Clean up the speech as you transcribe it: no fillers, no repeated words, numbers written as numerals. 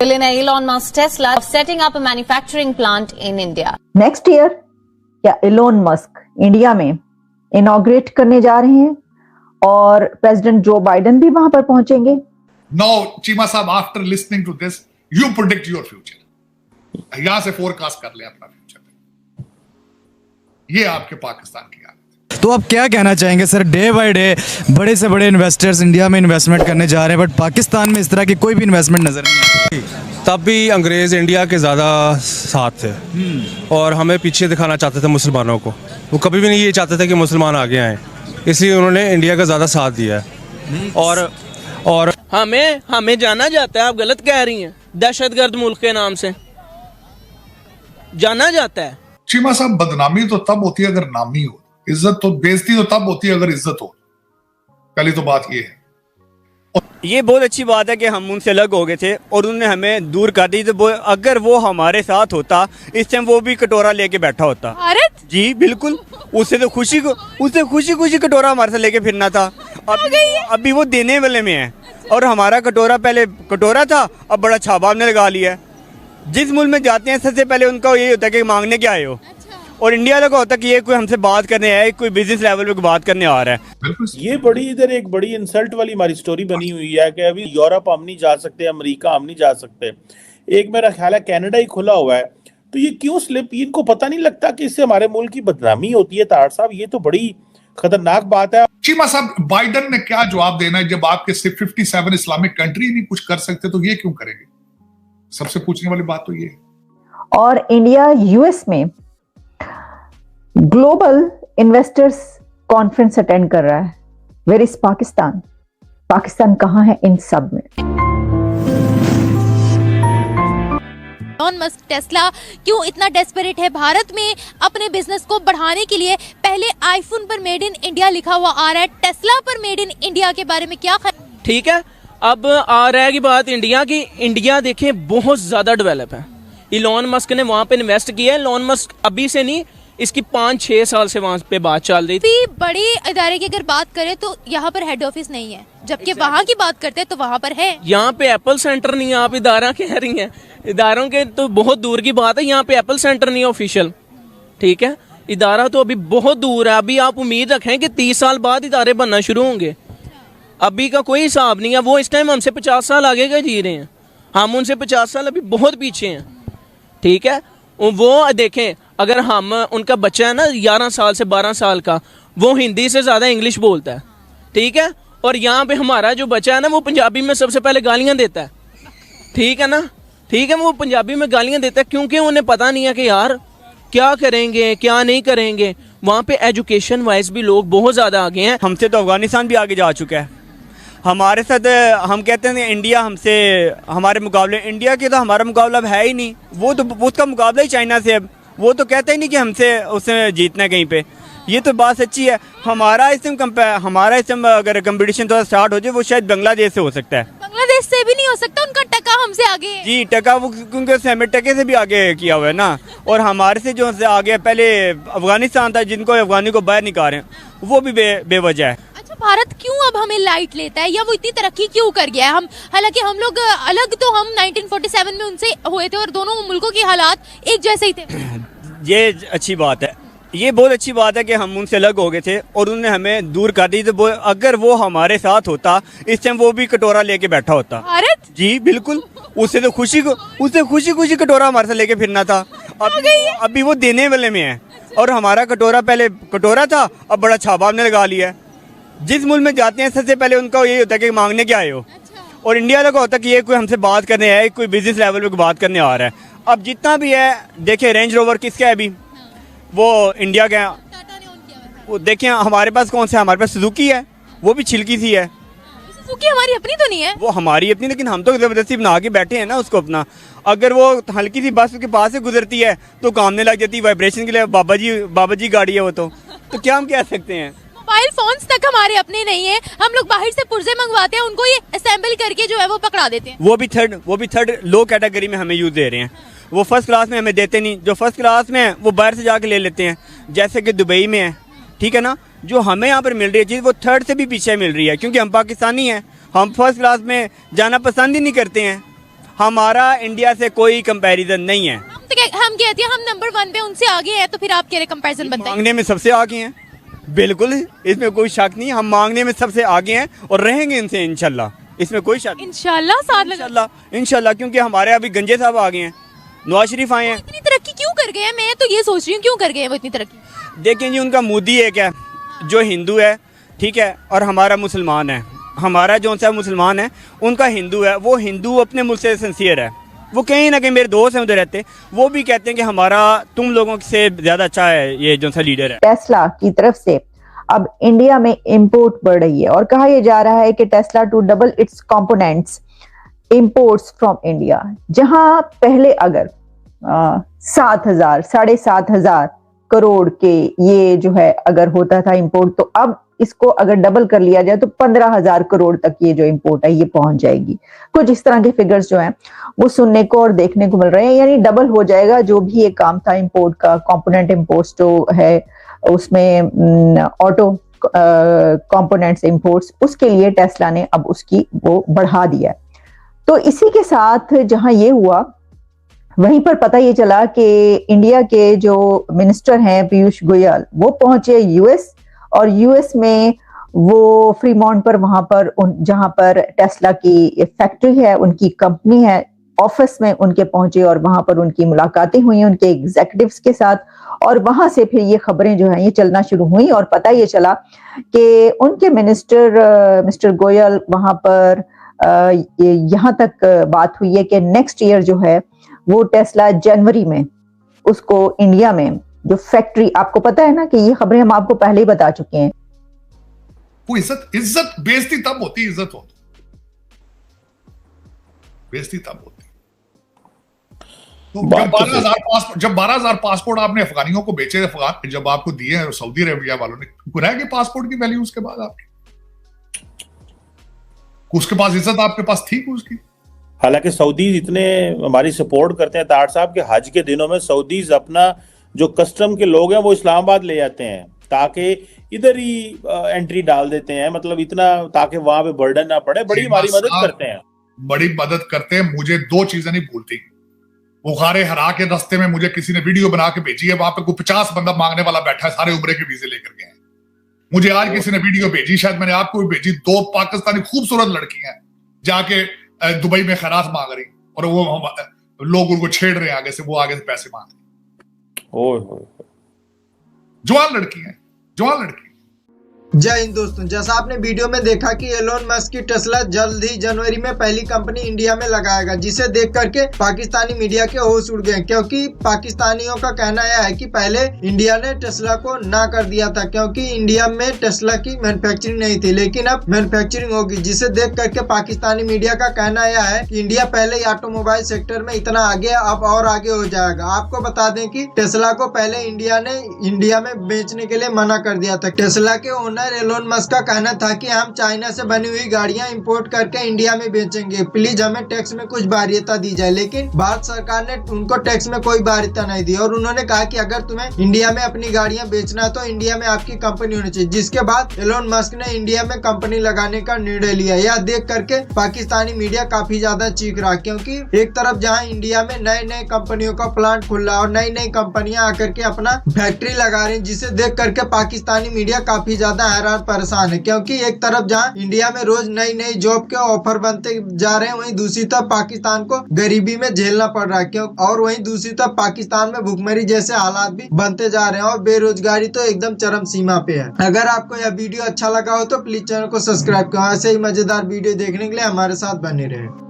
Billionaire Elon Musk Tesla setting up a manufacturing plant in India. Next year क्या Elon Musk India में inaugurate करने जा रहे हैं और प्रेसिडेंट जो बाइडेन भी वहां पर पहुंचेंगे. Now, चीमा साहब, after listening to this, you predict your future. यहां से फोरकास्ट कर ले अपना फ्यूचर. ये आपके पाकिस्तान की हालत है. तो आप क्या कहना चाहेंगे सर, डे बाय डे बड़े से बड़े इन्वेस्टर्स इंडिया में इन्वेस्टमेंट करने जा रहे हैं, बट पाकिस्तान में इस तरह की कोई भी इन्वेस्टमेंट नजर नहीं आती. तब भी अंग्रेज़ इंडिया के ज़्यादा साथ थे और हमें पीछे दिखाना चाहते थे मुसलमानों को. वो कभी भी नहीं ये चाहते थे कि मुसलमान आगे आएँ, इसलिए उन्होंने इंडिया का ज़्यादा साथ दिया है. और हमें जाना जाता है. आप गलत कह रही हैं. दहशतगर्द मुल्क के नाम से जाना जाता है. चीमा साहब, बदनामी तो तब होती है अगर नामी हो, इज्जत तो, बेइज्जती तो तब होती है अगर इज्जत हो. पहली तो बात ये है. ये बहुत अच्छी बात है कि हम उनसे अलग हो गए थे और उन्होंने हमें दूर कर दी. तो अगर वो हमारे साथ होता इस टाइम वो भी कटोरा लेके बैठा होता. भारत जी बिल्कुल. उससे खुशी कटोरा हमारे साथ लेके फिरना था. अभी वो देने वाले में है और हमारा कटोरा पहले कटोरा था, अब बड़ा छापा हमने लगा लिया है. जिस मुल्क में जाते हैं सबसे पहले उनका यही होता है कि मांगने क्या आए हो. और इंडिया वालों का होता है कि ये कोई हमसे बात करने आया है, कोई बिजनेस लेवल पे बात करने आ रहा है. ये बड़ी इधर एक बड़ी इंसल्ट वाली हमारी स्टोरी बनी हुई है कि अभी यूरोप हम नहीं जा सकते, अमेरिका हम नहीं जा सकते. एक मेरा ख्याल है कनाडा ही खुला हुआ है. तो ये क्यों स्लिप, इनको पता नहीं लगता कि इससे हमारे मुल्क की बदनामी होती है. तार साहब, ये तो बड़ी खतरनाक बात है. चीमा साहब, बाइडेन ने क्या जवाब देना है जब आपके 57 इस्लामिक कंट्री नहीं कुछ कर सकते, तो ये क्यों करेंगे? सबसे पूछने वाली बात तो ये है. और इंडिया यूएस में ग्लोबल इन्वेस्टर्स कॉन्फ्रेंस अटेंड कर रहा है. Where is Pakistan? पाकिस्तान कहां है इन सब में? एलोन मस्क टेस्ला क्यों इतना डेस्परेट है भारत में अपने बिजनेस को बढ़ाने के लिए? पहले आईफोन पर मेड इन इंडिया लिखा हुआ आ रहा है, टेस्ला पर मेड इन इंडिया के बारे में क्या ठीक है. अब आ रहा है की बात इंडिया की. इंडिया देखें बहुत ज्यादा डेवलप है. इलोन मस्क ने वहां पे इन्वेस्ट किया है. इलोन मस्क अभी से नहीं, इसकी 5-6 साल से वहाँ पे बात चल रही थी. बड़े इदारे की अगर बात करें तो यहाँ पर हेड ऑफिस नहीं है, जबकि वहाँ की बात करते हैं तो वहाँ पर है. यहाँ पे एप्पल सेंटर नहीं है. आप इदारा कह रही हैं, इदारों के तो बहुत दूर की बात है. यहाँ पे एप्पल सेंटर नहीं है ऑफिशियल. ठीक है, इदारा तो अभी बहुत दूर है. अभी आप उम्मीद रखें कि 30 साल बाद इदारे बनना शुरू होंगे. अभी का कोई हिसाब नहीं है. वो इस टाइम हमसे 50 साल आगे का जी रहे हैं, हम उनसे 50 साल अभी बहुत पीछे हैं. ठीक है, वो देखें, अगर हम उनका बच्चा है ना 11 साल से 12 साल का, वो हिंदी से ज़्यादा इंग्लिश बोलता है. ठीक है, और यहाँ पे हमारा जो बच्चा है ना वो पंजाबी में सबसे पहले गालियाँ देता है. ठीक है ना, ठीक है, वो पंजाबी में गालियाँ देता है क्योंकि उन्हें पता नहीं है कि यार क्या करेंगे क्या नहीं करेंगे. वहाँ पे एजुकेशन वाइज भी लोग बहुत ज़्यादा आगे हैं. हमसे तो अफगानिस्तान भी आगे जा चुका है. हमारे साथ हम कहते हैं इंडिया हमसे, हमारे मुकाबले इंडिया के तो हमारा मुकाबला अब है ही नहीं. वो तो उसका मुकाबला ही चाइना से है. वो तो कहते ही नहीं कि हमसे उससे जीतना है कहीं पे. ये तो बात सच्ची है. हमारा इस टाइम अगर कंपटीशन थोड़ा स्टार्ट हो जाए वो शायद बांग्लादेश से हो सकता है. बांग्लादेश से भी नहीं हो सकता, उनका टका हमसे आगे है. जी टका, वो क्योंकि हमें टके से भी आगे किया हुआ है ना. और हमारे से जो आगे पहले अफगानिस्तान था, जिनको अफगानी को बाहर निकाल रहे हैं, वो भी बेवजह है. अच्छा, भारत क्यों अब हमें लाइट लेता है या वो इतनी तरक्की क्यों कर गया है? हम हालांकि हम लोग अलग तो हम 1947 में उनसे हुए थे और दोनों मुल्कों के हालात एक जैसे ही थे. ये अच्छी बात है. ये बहुत अच्छी बात है कि हम उनसे अलग हो गए थे और उन्होंने हमें दूर कर दी. तो अगर वो हमारे साथ होता इस टाइम वो भी कटोरा लेके बैठा होता. भारत जी बिल्कुल. उससे खुशी कटोरा हमारे साथ लेके फिरना था. अभी वो देने वाले में है और हमारा कटोरा पहले कटोरा था, अब बड़ा छापा हमने लगा लिया है. जिस मुल्क में जाते हैं सबसे पहले उनका यही होता है कि मांगने क्या आए हो. और इंडिया वालों का होता है कि ये कोई हमसे बात करने आया है, कोई बिजनेस लेवल पे बात करने आ रहा है. अब जितना भी है देखिए, रेंज रोवर किसका है अभी? वो इंडिया का है. वो देखिए हमारे पास कौन सा है? हमारे पास सुजुकी है, वो भी छिलकी सी है. सुजुकी हमारी अपनी तो नहीं है. वो हमारी अपनी, लेकिन हम तो जबरदस्ती बना के बैठे हैं ना उसको अपना. अगर वो हल्की सी बस उसके पास से गुजरती है तो कामने लग जाती है. वाइब्रेशन के लिए बाबा जी गाड़ी है वो. तो क्या हम कह सकते हैं? मोबाइल फोन्स तक हमारे अपने नहीं है. हम लोग बाहर से पुर्जे मंगवाते हैं, उनको ये असेंबल करके जो है वो पकड़ा देते हैं. वो भी थर्ड लो कैटेगरी में हमें यूज दे रहे हैं. वो फर्स्ट क्लास में हमें देते नहीं. जो फर्स्ट क्लास में है वो बाहर से जाके ले लेते हैं, जैसे कि दुबई में है. ठीक है ना, जो हमें यहाँ पर मिल रही है चीज़ वो थर्ड से भी पीछे मिल रही है, क्योंकि हम पाकिस्तानी हैं. हम फर्स्ट क्लास में जाना पसंद ही नहीं करते हैं. हमारा इंडिया से कोई कंपैरिजन नहीं है। हम कहते हैं हम नंबर 1 पे उनसे आगे हैं, तो फिर आप कह रहे कंपैरिजन बनता है। मांगने में सबसे आगे हैं, बिल्कुल, इसमें कोई शक नहीं। हम मांगने में सबसे आगे हैं और रहेंगे इनसे इंशाल्लाह, इसमें कोई शक नहीं। इंशाल्लाह, क्योंकि हमारे अभी गंजे साहब आ गए हैं, नवाज शरीफ आए हैं। इतनी तरक्की क्यों कर गए हैं? मैं तो ये सोच रही हूँ क्यों कर गए हैं वो इतनी तरक्की? देखें जी, उनका मोदी एक है जो हिंदू है, ठीक है, और हमारा मुसलमान है। हमारा जो सा मुसलमान है, उनका हिंदू है। वो हिंदू अपने मुल्क से सिंसियर है। वो कहीं ना कहीं, मेरे दोस्त हैं उधर रहते, वो भी कहते हैं कि हमारा तुम लोगों से ज़्यादा अच्छा है ये जो सा लीडर है। टेस्ला की तरफ से अब इंडिया में इंपोर्ट बढ़ रही है और कहा यह जा रहा है कि Tesla to double its components imports from India. जहां पहले अगर 7,000-7,500 करोड़ के ये जो है अगर होता था इंपोर्ट, तो अब इसको अगर डबल कर लिया जाए तो 15,000 करोड़ तक ये जो इंपोर्ट है ये पहुंच जाएगी। कुछ इस तरह के फिगर्स जो हैं वो सुनने को और देखने को मिल रहे हैं, यानी डबल हो जाएगा जो भी ये काम था इंपोर्ट का। कंपोनेंट इंपोर्ट्स जो है उसमें ऑटो कंपोनेंट्स इंपोर्ट्स, उसके लिए टेस्ला ने अब उसकी वो बढ़ा दिया। तो इसी के साथ जहां ये हुआ, वहीं पर पता ये चला कि इंडिया के जो मिनिस्टर हैं पीयूष गोयल, वो पहुंचे यूएस, और यूएस में वो फ्रीमॉन्ट पर, वहां पर जहां पर टेस्ला की फैक्ट्री है, उनकी कंपनी है, ऑफिस में उनके पहुंचे और वहां पर उनकी मुलाकातें हुई उनके एग्जीक्यूटिव्स के साथ। और वहां से फिर ये खबरें जो हैं ये चलना शुरू हुई और पता ये चला कि उनके मिस्टर गोयल वहां पर यहाँ तक बात हुई है कि नेक्स्ट ईयर जो है वो टेस्ला जनवरी में उसको इंडिया में जो फैक्ट्री, आपको पता है ना कि ये खबरें हम आपको पहले ही बता चुके हैं। वो इज्जत बेइज्जती तब होती, इज्जत होती, बेइज्जती तब होती। तो जब 12,000 पासपोर्ट आपने अफगानियों को बेचे, जब आपको दिए सऊदी अरेबिया वालों ने, रह गए पासपोर्ट की वैल्यू उसके बाद आपकी? उसके पास इज्जत आपके पास थी उसकी? हालांकि सऊदीज इतने हमारी सपोर्ट करते हैं तार साहब के हज के दिनों में सऊदीज अपना जो कस्टम के लोग हैं वो इस्लामाबाद ले जाते हैं ताकि इधर ही एंट्री डाल देते हैं, मतलब इतना ताकि वहां पे बर्डन ना पड़े। बड़ी हमारी मदद करते हैं, बड़ी मदद करते हैं। मुझे 2 चीजें नहीं भूलती। बुखारे हरा के रास्ते में मुझे किसी ने वीडियो बना के भेजी है, वहां पे कोई 50 बंदा मांगने वाला बैठा है, सारे उम्रे के वीजे लेकर गए हैं। मुझे आज किसी ने वीडियो भेजी, शायद मैंने आपको भी भेजी, 2 पाकिस्तानी खूबसूरत लड़कियां जाके दुबई में खैरात मांग रही और वो लोग उनको छेड़ रहे हैं आगे से, वो आगे से पैसे मांग रहे। जवान लड़की है, जवान लड़की। जय हिंद दोस्तों, जैसा आपने वीडियो में देखा कि एलोन मस्क की टेस्ला जल्द ही जनवरी में पहली कंपनी इंडिया में लगाएगा, जिसे देख करके पाकिस्तानी मीडिया के होश उड़ गए, क्योंकि पाकिस्तानियों का कहना यह है कि पहले इंडिया ने टेस्ला को ना कर दिया था क्योंकि इंडिया में टेस्ला की मैन्युफैक्चरिंग नहीं थी, लेकिन अब मैन्युफैक्चरिंग होगी, जिसे देख करके पाकिस्तानी मीडिया का कहना यह है कि इंडिया पहले ही ऑटोमोबाइल सेक्टर में इतना आगे, अब और आगे हो जाएगा। आपको बता दें कि टेस्ला को पहले इंडिया ने इंडिया में बेचने के लिए मना कर दिया था। टेस्ला के एलोन मस्क का कहना था कि हम चाइना से बनी हुई गाड़ियां इंपोर्ट करके इंडिया में बेचेंगे, प्लीज हमें टैक्स में कुछ बारियता दी जाए, लेकिन भारत सरकार ने उनको टैक्स में कोई बारियता नहीं दी और उन्होंने कहा कि अगर तुम्हें इंडिया में अपनी गाड़ियां बेचना है तो इंडिया में आपकी कंपनी होनी चाहिए, जिसके बाद एलोन मस्क ने इंडिया में कंपनी लगाने का निर्णय लिया। यह देख करके पाकिस्तानी मीडिया काफी ज्यादा चीख रहा, क्योंकि एक तरफ जहां इंडिया में नए नए कंपनियों का प्लांट खुल रहा और नई नई कंपनियां आकर के अपना फैक्ट्री लगा रही, जिसे देख करके पाकिस्तानी मीडिया काफी ज्यादा हैरान परेशान है, क्योंकि एक तरफ जहां इंडिया में रोज नई नई जॉब के ऑफर बनते जा रहे हैं, वहीं दूसरी तरफ पाकिस्तान को गरीबी में झेलना पड़ रहा है, और वहीं दूसरी तरफ पाकिस्तान में भुखमरी जैसे हालात भी बनते जा रहे हैं और बेरोजगारी तो एकदम चरम सीमा पे है। अगर आपको यह वीडियो अच्छा लगा हो तो प्लीज चैनल को सब्सक्राइब करें। ऐसे ही मजेदार वीडियो देखने के लिए हमारे साथ बने रहें।